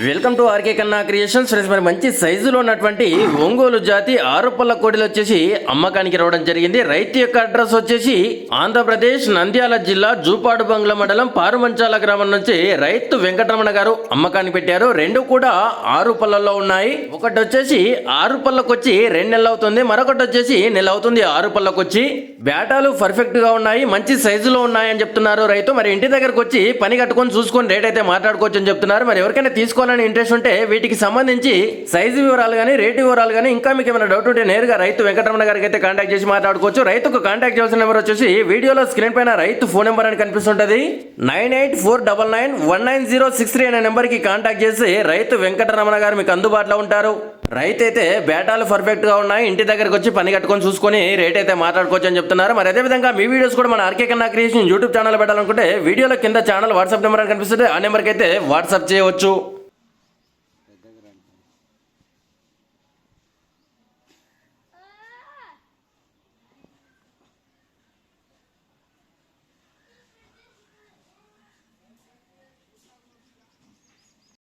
Welcome to RK కన్నా creations friends. మరి మంచి సైజులో ఉన్నటువంటి ఒంగోలు జాతి 6 పళ్ళ కోడిలు వచ్చేసి అమ్మకానికి రావడం జరిగింది. రైతు యొక్క అడ్రస్ వచ్చేసి ఆంధ్రప్రదేశ్ నంద్యాల జిల్లా జూపాడు బంగ్లా మండలం పారుమంచాల గ్రామం నుంచి రైతు వెంకటరమణ గారు అమ్మకానికి పెట్టారు. రెండు కూడా 6 పళ్ళల్లో ఉన్నాయి. ఒకటి వచ్చేసి 6 పళ్ళకొచ్చి 2 నెలలు అవుతుంది, మరొకటి వచ్చేసి నెల అవుతుంది 6 పళ్ళకొచ్చి. బేటాలు పర్ఫెక్ట్ గా ఉన్నాయి, మంచి సైజులో ఉన్నాయని చెప్తున్నారు రైతు. మరి ఇంటి దగ్గరకు వచ్చి పని కట్టుకొని చూసుకొని రేట్ అయితే మాట్లాడుకోవచ్చు అని చెప్తున్నారు. మరి ఎవరికైనా తీసుకోవాలని ఇంట్రెస్ట్ ఉంటే వీటికి సంబంధించి సైజు వివరాలు కానీ రేటు వివరాలు కానీ ఇంకా మీకు ఏమైనా డౌట్ ఉంటే నేరుగా రైతు వెంకటరమణ గారికి అయితే కాంటాక్ట్ చేసి మాట్లాడుకోవచ్చు. రైతుకు కాంటాక్ట్ చేయాల్సిన నెంబర్ వచ్చేసి వీడియోలో స్క్రీన్ పైన రైతు ఫోన్ నెంబర్ అని కనిపిస్తుంటది. 9849919063 అనే నెంబర్ కి కాంటాక్ట్ చేసి రైతు వెంకటరమణ గారు మీకు అందుబాటులో ఉంటారు. రైతు అయితే బేటాలు పర్ఫెక్ట్ గా ఉన్నాయి, ఇంటి దగ్గరకు వచ్చి పని కట్టుకొని చూసుకొని రేట్ అయితే మాట్లాడుకోవచ్చు అని చెప్తున్నారు. మరి అదే విధంగా మీ వీడియోస్ కూడా మన ఆర్కే కన్నా క్రియేషన్ యూట్యూబ్ ఛానల్ పెట్టాలనుకుంటే వీడియోలో కింద ఛానల్ వాట్సాప్ నెంబర్ అని కనిపిస్తుంది, ఆ నెంబర్కి అయితే వాట్సాప్ చేయవచ్చు.